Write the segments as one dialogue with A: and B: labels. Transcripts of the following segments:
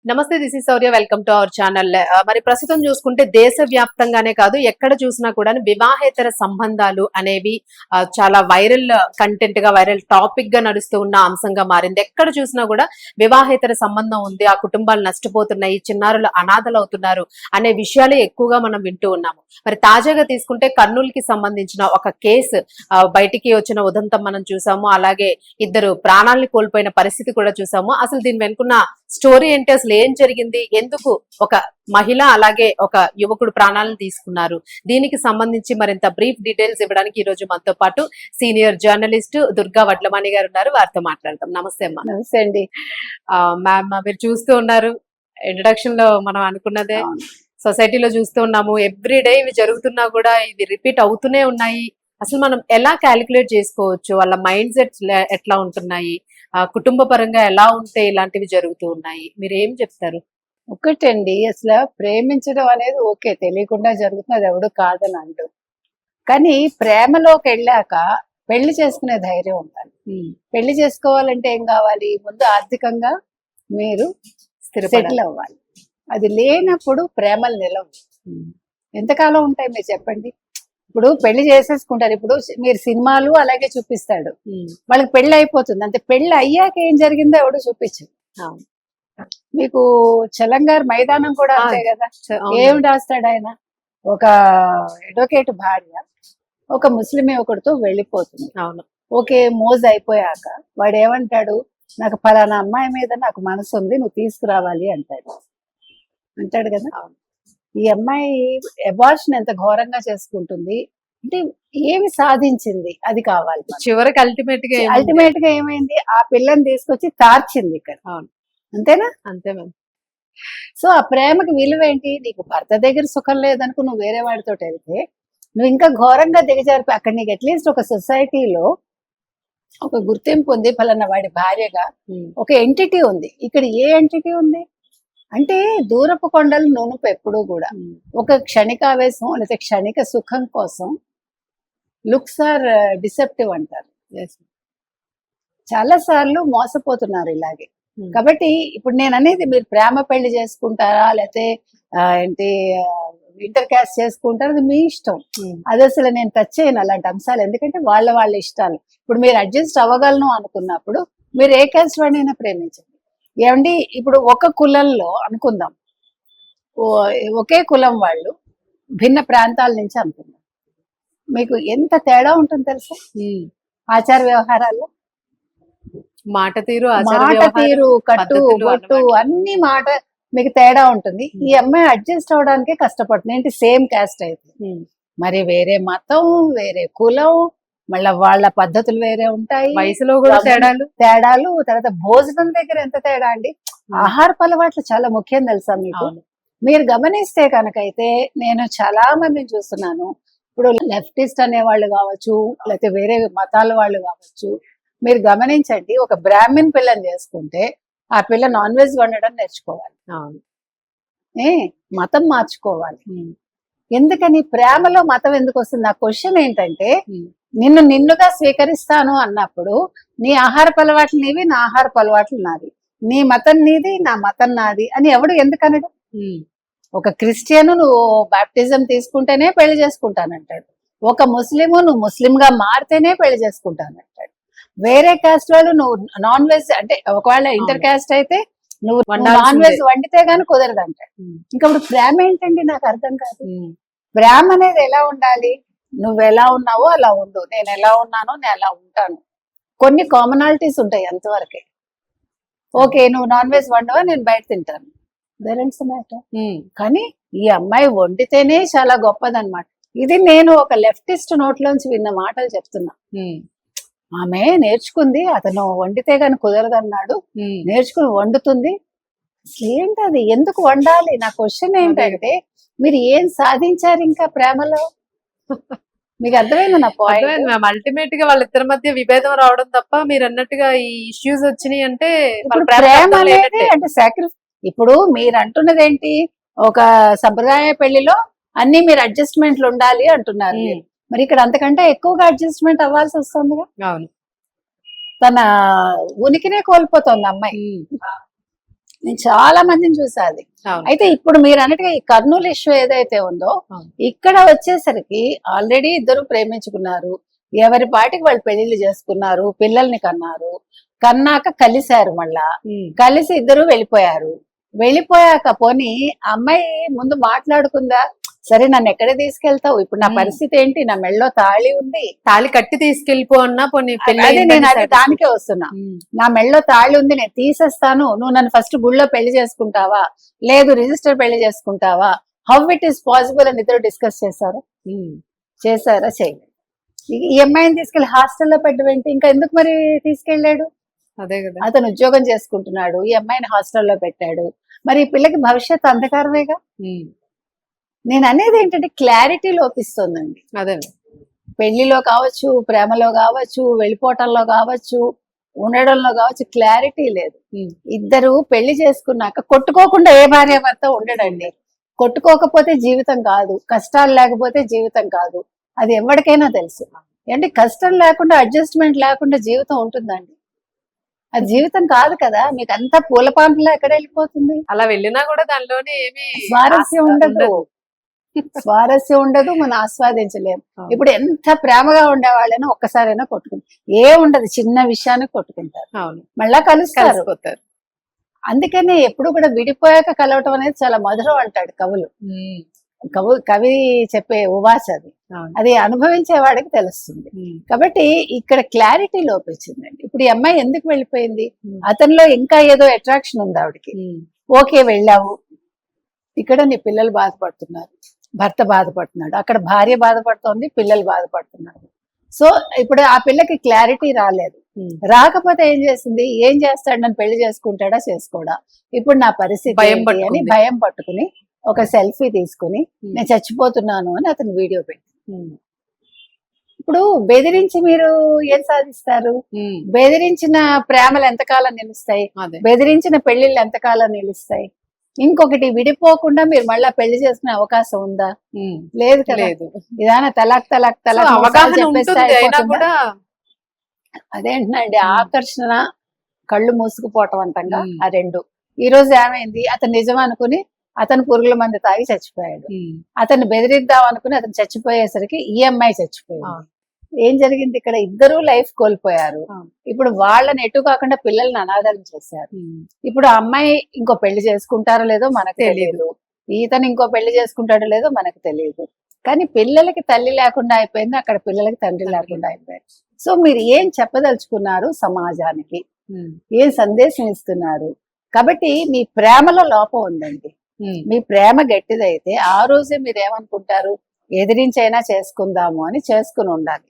A: నమస్తే, this is Sourya. Welcome to our channel. మరి ప్రస్తుతం చూసుకుంటే దేశవ్యాప్తంగానే కాదు, ఎక్కడ చూసినా కూడా వివాహేతర సంబంధాలు అనేవి చాలా వైరల్ కంటెంట్ గా, వైరల్ టాపిక్ గా నడుస్తూ ఉన్న అంశంగా మారింది. ఎక్కడ చూసినా కూడా వివాహేతర సంబంధం ఉంది, ఆ కుటుంబాలు నష్టపోతున్నాయి, చిన్నారులు అనాథలు అవుతున్నారు అనే విషయాలే ఎక్కువగా మనం వింటూ ఉన్నాము. మరి తాజాగా తీసుకుంటే కర్నూలుకి సంబంధించిన ఒక కేసు బయటికి వచ్చిన ఉదంతం మనం చూసాము. అలాగే ఇద్దరు ప్రాణాలను కోల్పోయిన పరిస్థితి కూడా చూసాము. అసలు దీని వెనుకున్న స్టోరీ ఏంటి, అసలు ఏం జరిగింది, ఎందుకు ఒక మహిళ అలాగే ఒక యువకుడు ప్రాణాలను తీసుకున్నారు, దీనికి సంబంధించి మరింత బ్రీఫ్ డీటెయిల్స్ ఇవ్వడానికి ఈ రోజు మనతో పాటు సీనియర్ జర్నలిస్ట్ దుర్గా వడ్లమణి గారు ఉన్నారు. వారితో మాట్లాడతాం. నమస్తే అమ్మా.
B: నమస్తే అండి.
A: మ్యామ్, మీరు చూస్తూ ఉన్నారు, ఇంట్రడక్షన్ లో మనం అనుకున్నదే సొసైటీలో చూస్తూ ఉన్నాము. ఎవ్రీ డే ఇవి జరుగుతున్నా కూడా ఇవి రిపీట్ అవుతూనే ఉన్నాయి. అసలు మనం ఎలా క్యాలిక్యులేట్ చేసుకోవచ్చు, వాళ్ళ మైండ్ సెట్స్ ఎట్లా ఉంటున్నాయి, కుటుంబ పరంగా ఎలా ఉంటే ఇలాంటివి జరుగుతూ ఉన్నాయి, మీరు ఏం చెప్తారు?
B: ఒకటండి, అసలు ప్రేమించడం అనేది ఓకే, తెలియకుండా జరుగుతుంది, అది ఎవడు కాదని అంటూ. కానీ ప్రేమలోకి వెళ్ళాక పెళ్లి చేసుకునే ధైర్యం ఉండాలి. పెళ్లి చేసుకోవాలంటే ఏం కావాలి? ముందు ఆర్థికంగా మీరు సెటిల్ అవ్వాలి. అది లేనప్పుడు ప్రేమలు నిలవు. ఎంతకాలం ఉంటాయి మీరు చెప్పండి? ఇప్పుడు పెళ్లి చేసేసుకుంటారు. ఇప్పుడు మీరు సినిమాలు అలాగే చూపిస్తాడు, వాళ్ళకి పెళ్లి అయిపోతుంది. అంటే పెళ్లి అయ్యాక ఏం జరిగిందో ఎవడు చూపించదు. మీకు చలంగారు మైదానం కూడా అంతే కదా. ఏం రాస్తాడు ఆయన? ఒక అడ్వకేట్ భార్య ఒక ముస్లిం యువకుడితో వెళ్ళిపోతుంది.
A: అవును.
B: ఓకే, మోజ్ అయిపోయాక వాడు ఏమంటాడు? నాకు ఫలానా అమ్మాయి మీద నాకు మనసు ఉంది, నువ్వు తీసుకురావాలి అంటాడు కదా. ఈ అమ్మాయి అబార్షన్ ఎంత ఘోరంగా చేసుకుంటుంది అంటే ఏమి సాధించింది? అది కావాలి
A: చివరికి. అల్టిమేట్
B: గా ఏమైంది? ఆ పిల్లని తీసుకొచ్చి తార్చింది ఇక్కడ. అంతేనా?
A: అంతే మ్యామ్.
B: సో ఆ ప్రేమకి విలువ ఏంటి? నీకు భర్త దగ్గర సుఖం లేదనుకో, నువ్వు వేరే వాడితో వెళ్తే నువ్వు ఇంకా ఘోరంగా దిగజారిపోయి అక్కడ నీకు అట్లీస్ట్ ఒక సొసైటీలో ఒక గుర్తింపు ఉంది, ఫలానా వాడి భార్యగా ఒక ఎంటిటీ ఉంది. ఇక్కడ ఏ ఎంటిటీ ఉంది అంటే దూరపు కొండలు నునుపు. ఎప్పుడూ కూడా ఒక క్షణికావేశం లేదా క్షణిక సుఖం కోసం లుక్స్ ఆర్ డిసెప్టివ్ అంటారు. చాలా సార్లు మోసపోతున్నారు ఇలాగే. కాబట్టి ఇప్పుడు నేను అనేది, మీరు ప్రేమ పెళ్లి చేసుకుంటారా లేకపోతే ఏంటి ఇంటర్ క్యాస్ట్ చేసుకుంటారా, అది మీ ఇష్టం. అది అసలు నేను టచ్ చేయను అలాంటి అంశాలు, ఎందుకంటే వాళ్ళ ఇష్టాలు. ఇప్పుడు మీరు అడ్జస్ట్ అవ్వగలను అనుకున్నప్పుడు మీరు ఏ క్యాస్ట్ వాడినైనా ప్రేమించండి. ఏమండి, ఇప్పుడు ఒక కులంలో అనుకుందాం, ఒకే కులం వాళ్ళు భిన్న ప్రాంతాల నుంచి అనుకుందాం, మీకు ఎంత తేడా ఉంటుంది తెలుసా? ఆచార వ్యవహారాల్లో
A: మాట తీరు,
B: కట్టు బొట్టు అన్ని మాట మీకు తేడా ఉంటుంది. ఈ అమ్మాయి అడ్జస్ట్ అవడానికే కష్టపడుతుంది. ఏంటి? సేమ్ క్యాస్ట్ అయితే మరి వేరే మతం, వేరే కులం, మళ్ళీ వాళ్ళ పద్ధతులు వేరే ఉంటాయి,
A: వయసులో కూడా
B: తేడాలు. తర్వాత భోజనం దగ్గర ఎంత తేడా అండి. ఆహారపు అలవాట్లు చాలా ముఖ్యం తెలుసా మీకు? మీరు గమనిస్తే కనుకైతే నేను చాలా మందిని చూస్తున్నాను. ఇప్పుడు లెఫ్టిస్ట్ అనే వాళ్ళు కావచ్చు, లేకపోతే వేరే మతాల వాళ్ళు కావచ్చు, మీరు గమనించండి, ఒక బ్రాహ్మణ్ పిల్లని చేసుకుంటే ఆ పిల్ల నాన్ వెజ్ వండడం నేర్చుకోవాలి, మతం మార్చుకోవాలి. ఎందుకని? ప్రేమలో మతం ఎందుకు వస్తుంది? నా క్వశ్చన్ ఏంటంటే, నిన్నుగా స్వీకరిస్తాను అన్నప్పుడు నీ ఆహారపు అలవాట్లు నీవి, నా ఆహారపు అలవాట్లు నాది, నీ మతం నీది, నా మతం నాది అని ఎవడు ఎందుకనడు? ఒక క్రిస్టియన్ నువ్వు బాప్టిజం తీసుకుంటేనే పెళ్లి చేసుకుంటానంటాడు, ఒక ముస్లిము నువ్వు ముస్లింగా మారితేనే పెళ్లి చేసుకుంటానంటాడు, వేరే క్యాస్ట్ వాళ్ళు నువ్వు నాన్ వెజ్ అంటే ఒకవేళ ఇంటర్ క్యాస్ట్ అయితే నువ్వు నాన్ వెజ్ వండితే గానీ కుదరదు అంటాడు. ఇంకప్పుడు ప్రేమ ఏంటండి? నాకు అర్థం కాదు. ప్రేమ అనేది ఎలా ఉండాలి? నువ్వు ఎలా ఉన్నావో అలా ఉండు, నేను ఎలా ఉన్నానో నేను అలా ఉంటాను. కొన్ని కామనాలిటీస్ ఉంటాయి అంతవరకే. ఓకే, నువ్వు నాన్ వెజ్ వండవా, నేను బయట తింటాను, కానీ ఈ అమ్మాయి వండితేనే చాలా గొప్పదన్నమాట. ఇది నేను ఒక లెఫ్టిస్ట్ నోట్లోంచి విన్న మాటలు చెప్తున్నా. ఆమె నేర్చుకుంది, అతను వండితే గాని కుదరదన్నాడు, నేర్చుకుని వండుతుంది. అసలు ఏంటది? ఎందుకు వండాలి? నా క్వశ్చన్ ఏంటంటే, మీరు ఏం సాధించారు ఇంకా ప్రేమలో? మీకు అర్థమైంది నా పాయింట్?
A: అల్టిమేట్ గా వాళ్ళిద్దరి మధ్య విభేదం రావడం తప్ప, మీరు అన్నట్టుగా ఈ ఇష్యూస్ వచ్చినాయి అంటే
B: ప్రేమ అనేది అంటే సాక్రిఫైస్. ఇప్పుడు మీరు అంటున్నది ఏంటి? ఒక సంప్రదాయ పెళ్లిలో అన్ని మీరు అడ్జస్ట్మెంట్లు ఉండాలి అంటున్నారు. మరి ఇక్కడ అంతకంటే ఎక్కువగా అడ్జస్ట్మెంట్ అవ్వాల్సి వస్తుంది.
A: అవును,
B: తన ఉనికినే కోల్పోతుంది అమ్మాయి. నేను చాలా మందిని చూసా అది.
A: అవును.
B: అయితే ఇప్పుడు మీరు అన్నట్టుగా ఈ కర్నూలు ఇష్యూ ఏదైతే ఉందో
A: అవును.
B: ఇక్కడ వచ్చేసరికి ఆల్రెడీ ఇద్దరు ప్రేమించుకున్నారు, ఎవరి పాటికి వాళ్ళు పెళ్లిళ్ళు చేసుకున్నారు, పిల్లల్ని కన్నారు, కన్నాక కలిశారు, మళ్ళా
A: ఉమ్.
B: కలిసి ఇద్దరు వెళ్ళిపోయారు. వెళ్ళిపోయాక పోనీ అమ్మాయి ముందు మాట్లాడుకుందా, సరే నన్ను ఎక్కడ తీసుకెళ్తావు, ఇప్పుడు నా పరిస్థితి ఏంటి, నా మెళ్ళో తాళి ఉంది,
A: తాళి కట్టి తీసుకెళ్లిపో అన్నా పోనీ
B: అదే నేను అది దానికే వస్తున్నా, నా మెళ్ళో తాళి ఉంది, నేను తీసేస్తాను, నువ్వు నన్ను ఫస్ట్ గుళ్ళో పెళ్లి చేసుకుంటావా, లేదు రిజిస్టర్ పెళ్లి చేసుకుంటావా, హౌ ఇట్ ఈస్ పాసిబుల్ అని ఇద్దరు డిస్కస్ చేశారు. చేశారా? చేయలేదు. ఈ అమ్మాయిని తీసుకెళ్లి హాస్టల్లో పెట్టవేంటి, ఇంకా ఎందుకు మరి తీసుకెళ్లాడు?
A: అదే కదా.
B: అతను ఉద్యోగం చేసుకుంటున్నాడు, ఈ అమ్మాయిని హాస్టల్లో పెట్టాడు, మరి ఈ పిల్లకి భవిష్యత్తు అంధకారమేగా. నేను అనేది ఏంటంటే క్లారిటీ లోపిస్తుందండి.
A: అదే
B: పెళ్లిలో కావచ్చు, ప్రేమలో కావచ్చు, వెళ్ళిపోవటంలో కావచ్చు, ఉండడంలో కావచ్చు, క్లారిటీ లేదు. ఇద్దరు పెళ్లి చేసుకున్నాక కొట్టుకోకుండా ఏ భార్య భర్త ఉండడండి. కొట్టుకోకపోతే జీవితం కాదు, కష్టాలు లేకపోతే జీవితం కాదు, అది ఎవరికైనా తెలుసు. అంటే కష్టం లేకుండా, అడ్జస్ట్మెంట్ లేకుండా జీవితం ఉంటుందండి? అది జీవితం కాదు కదా. మీకు అంతా పూల పాంపులా ఎక్కడ వెళ్ళిపోతుంది?
A: అలా వెళ్ళినా కూడా దానిలోనే ఏమి
B: స్వారస్యం ఉండదు, స్వారస్యం ఉండదు, మనం ఆస్వాదించలేము. ఇప్పుడు ఎంత ప్రేమగా ఉండేవాళ్ళైనా ఒక్కసారైనా కొట్టుకుంటారు, ఏ ఉండదు, చిన్న విషయానికి కొట్టుకుంటారు,
A: అవును,
B: మళ్ళా కలుస్తారు.
A: కలిసిపోతారు.
B: అందుకనే ఎప్పుడు కూడా విడిపోయాక కలవటం అనేది చాలా మధురం అంటాడు కవులు. కవి చెప్పే ఉవాచ అది, అది అనుభవించే వాడికి తెలుస్తుంది. కాబట్టి ఇక్కడ క్లారిటీ లోపించిందండి. ఇప్పుడు ఈ అమ్మాయి ఎందుకు వెళ్ళిపోయింది? అతనిలో ఇంకా ఏదో అట్రాక్షన్ ఉంది ఆవిడకి. ఓకే, వెళ్ళావు, ఇక్కడ నీ పిల్లలు బాధపడుతున్నారు, భర్త బాధపడుతున్నాడు, అక్కడ భార్య బాధపడుతోంది, పిల్లలు బాధపడుతున్నారు. సో ఇప్పుడు ఆ పిల్లకి క్లారిటీ రాలేదు. రాకపోతే ఏం చేసింది, ఏం చేస్తాడు, నన్ను పెళ్లి చేసుకుంటాడా చేసుకోడా, ఇప్పుడు నా పరిస్థితి అని భయం పట్టుకుని ఒక సెల్ఫీ తీసుకుని నేను చచ్చిపోతున్నాను అని అతను వీడియో పెట్టి, ఇప్పుడు బెదిరించి మీరు ఏం సాధిస్తారు? బెదిరించిన ప్రేమలు ఎంతకాలం నిలుస్తాయి, బెదిరించిన పెళ్లిళ్ళు ఎంతకాలం నిలుస్తాయి? ఇంకొకటి, విడిపోకుండా మీరు మళ్ళా పెళ్లి చేసుకునే అవకాశం ఉందా? లేదు కదా. ఇదానా తలాక్ తలాక్ తలాక్ అదేంటండి, ఆకర్షణ, కళ్ళు మూసుకుపోవటం అంతంగా ఆ రెండు. ఈ రోజు ఏమైంది, అతను నిజం అనుకుని అతను పురుగుల మంది తాగి చచ్చిపోయాడు, అతన్ని బెదిరిద్దాం అనుకుని అతను చచ్చిపోయేసరికి ఈ అమ్మాయి చచ్చిపోయింది. ఏం జరిగింది ఇక్కడ? ఇద్దరు లైఫ్ కోల్పోయారు. ఇప్పుడు వాళ్ళని ఎటు కాకుండా పిల్లల్ని అనాథాలు చేశారు. ఇప్పుడు ఆ అమ్మాయి ఇంకో పెళ్లి చేసుకుంటారో లేదో మనకు తెలియదు, ఈతను ఇంకో పెళ్లి చేసుకుంటాడో లేదో మనకు తెలియదు. కానీ పిల్లలకి తల్లి లేకుండా అయిపోయింది, అక్కడ పిల్లలకి తండ్రి లేకుండా అయిపోయింది. సో మీరు ఏం చెప్పదలుచుకున్నారు సమాజానికి, ఏం సందేశం ఇస్తున్నారు? కాబట్టి మీ ప్రేమలో లోపం ఉందండి. మీ ప్రేమ గట్టిదైతే ఆ రోజే మీరు ఏమనుకుంటారు, ఎదిరించైనా చేసుకుందాము అని చేసుకుని ఉండాలి,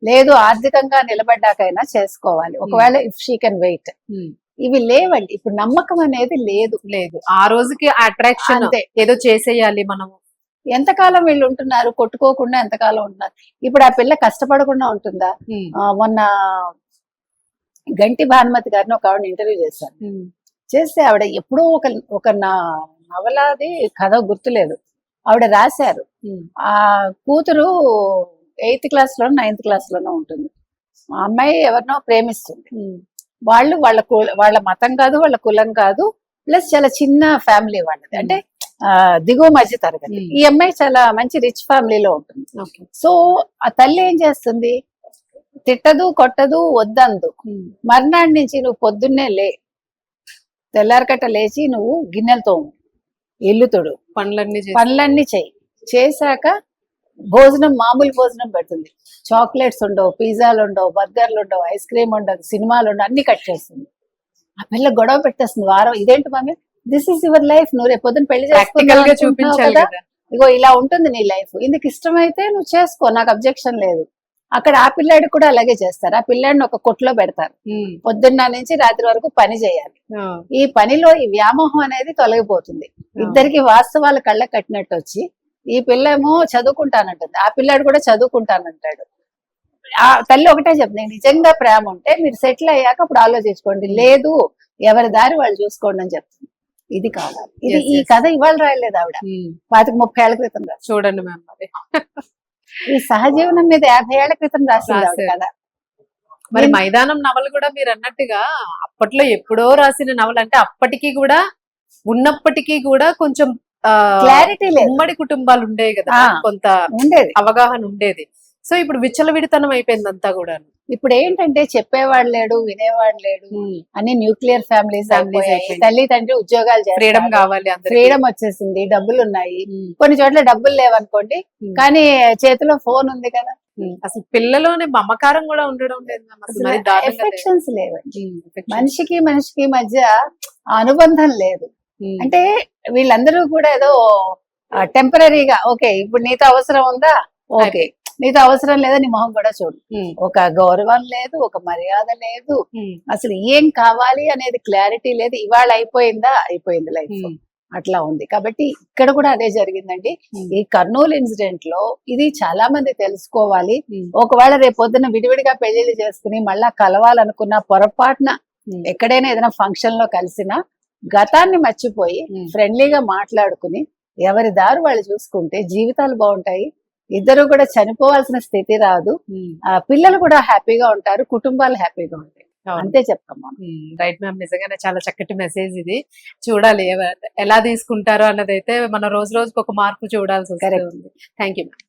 B: లేదు ఆర్థికంగా నిలబడ్డాకైనా చేసుకోవాలి, ఒకవేళ ఇఫ్ షీ కెన్ వెయిట్. ఇవి లేవండి, ఇప్పుడు నమ్మకం అనేది లేదు.
A: ఆ రోజుకి అట్రాక్షన్ ఏదో చేసేయాలి మనము.
B: ఎంతకాలం వీళ్ళు ఉంటున్నారు కొట్టుకోకుండా, ఎంతకాలం ఉంటున్నారు? ఇప్పుడు ఆ పిల్ల కష్టపడకుండా ఉంటుందా? మొన్న గంటి భానుమతి గారిని ఒక ఆవిడ ఇంటర్వ్యూ చేశాను. చేస్తే ఆవిడ ఎప్పుడూ ఒక నవలాది కథ గుర్తులేదు, ఆవిడ రాశారు. ఆ కూతురు 8th క్లాస్ లోనో 9th క్లాస్ లోనో ఉంటుంది. ఆ అమ్మాయి ఎవరినో ప్రేమిస్తుంది. వాళ్ళు వాళ్ళ మతం కాదు, వాళ్ళ కులం కాదు, ప్లస్ చాలా చిన్న ఫ్యామిలీ వాళ్ళది, అంటే దిగువ మధ్య తరగతి. ఈ అమ్మాయి చాలా మంచి రిచ్ ఫ్యామిలీలో ఉంటుంది. సో ఆ తల్లి ఏం చేస్తుంది, తిట్టదు, కొట్టదు, వద్దందు. మర్నాడు నుంచి నువ్వు పొద్దున్నే తెల్లారకట్ట లేచి నువ్వు గిన్నెలు తోము, ఇల్లు తొడు, పనులన్నీ చెయ్యి, చేశాక భోజనం, మామూలు భోజనం పెడుతుంది. చాక్లెట్స్ ఉండవు, పిజ్జాలు ఉండవు, బర్గర్లు ఉండవు, ఐస్ క్రీమ్ ఉండదు, సినిమాలు ఉండవు, అన్ని కట్ చేస్తుంది. ఆ పిల్ల గొడవ పెట్టేస్తుంది వారం. ఇదేంటి mummy, this is your life, నువ్వు రేపు పొద్దున పెళ్లి చేసుకుంటావు కదా, ఇగో ఇలా ఉంటుంది నీ లైఫ్, ఇందుకు ఇష్టమైతే నువ్వు చేసుకో, నాకు అబ్జెక్షన్ లేదు. అక్కడ ఆ పిల్లాడికి కూడా అలాగే చేస్తారు. ఆ పిల్లాడిని ఒక కొట్లో పెడతారు, పొద్దున్న నుంచి రాత్రి వరకు పని చేయాలి. ఈ పనిలో ఈ వ్యామోహం అనేది తొలగిపోతుంది. ఇద్దరికి వాస్తవాలు కళ్ళ కట్టినట్టు వచ్చి, ఈ పిల్ల ఏమో చదువుకుంటానంటుంది, ఆ పిల్లాడు కూడా చదువుకుంటానంటాడు. ఆ తల్లి ఒకటే చెప్తుంది, నిజంగా ప్రేమ ఉంటే మీరు సెటిల్ అయ్యాక అప్పుడు ఆలోచించుకోండి, లేదు ఎవరి దారి వాళ్ళు చూసుకోండి అని చెప్తుంది. ఇది కావాలి. ఇది ఈ కథ ఇవాళ రాయలేదు ఆవిడ, 25-30 ఏళ్ల క్రితం రాసి.
A: చూడండి మ్యామ్, మరి
B: ఈ సహజీవనం మీద 50 ఏళ్ల క్రితం రాసింది కదా.
A: మరి మైదానం నవల కూడా మీరు అన్నట్టుగా అప్పట్లో ఎప్పుడో రాసిన నవల, అంటే అప్పటికి కూడా ఉన్నప్పటికీ కూడా కొంచెం
B: క్లారిటీ లేదు,
A: ఉమ్మడి కుటుంబాలు ఉండేవి కదా,
B: ఆ.
A: కొంత
B: ఉండేది.
A: అవగాహన ఉండేది. సో ఇప్పుడు విచ్చలవిడితనం అయిపోయింది అంతా కూడా.
B: ఇప్పుడు ఏంటంటే చెప్పేవాడు లేడు, వినేవాడు లేడు, అన్ని న్యూక్లియర్ ఫ్యామిలీస్
A: Families
B: అయిపోయాయి.
A: అయిపోయినాయి.
B: తల్లి తండ్రి ఉద్యోగాలు
A: ఫ్రీడమ్
B: చేస్తారు,
A: కావాలి అందరికీ.
B: ఫ్రీడమ్ వచ్చేసింది, డబ్బులు ఉన్నాయి.
A: ఉమ్.
B: కొన్ని చోట్ల డబ్బులు లేవనుకోండి,
A: ఉమ్.
B: కానీ చేతిలో ఫోన్ ఉంది కదా.
A: అసలు పిల్లలోనే మమకారం కూడా ఉండడం లేదు మ్యామ్. అసలు మరి దారుణంగా లేదు.
B: ఎఫెక్షన్స్ లేవండి.
A: Affection.
B: మనిషికి మనిషికి మధ్య ఆ అనుబంధం లేదు. అంటే వీళ్ళందరూ కూడా ఏదో టెంపరీగా, ఓకే ఇప్పుడు నీతో అవసరం ఉందా, ఓకే నీతో అవసరం లేదా, నీ మొహం కూడా చూడు. ఒక గౌరవం లేదు, ఒక మర్యాద లేదు, అసలు ఏం కావాలి అనేది క్లారిటీ లేదు. ఇవాళ అయిపోయిందా, అయిపోయింది లైఫ్, అట్లా ఉంది. కాబట్టి ఇక్కడ కూడా అదే జరిగిందండి. ఈ కర్నూలు ఇన్సిడెంట్ లో ఇది చాలా మంది తెలుసుకోవాలి. ఒకవేళ రేపొద్దున విడివిడిగా పెళ్లిళ్ళు చేసుకుని మళ్ళా కలవాలనుకున్న పొరపాటున ఎక్కడైనా ఏదైనా ఫంక్షన్ లో కలిసినా గతాన్ని మర్చిపోయి ఫ్రెండ్లీగా మాట్లాడుకుని ఎవరి దారు వాళ్ళు చూసుకుంటే జీవితాలు బాగుంటాయి. ఇద్దరు కూడా చనిపోవాల్సిన స్థితి రాదు, ఆ పిల్లలు కూడా హ్యాపీగా ఉంటారు, కుటుంబాలు హ్యాపీగా ఉంటాయి. అంతే చెప్తాం.
A: రైట్ మ్యామ్, నిజంగానే చాలా చక్కటి మెసేజ్ ఇది. చూడాలి ఎలా తీసుకుంటారో అన్నదైతే మనం రోజు రోజుకి ఒక మార్పు చూడాల్సి వస్తుంది. Thank you ma'am.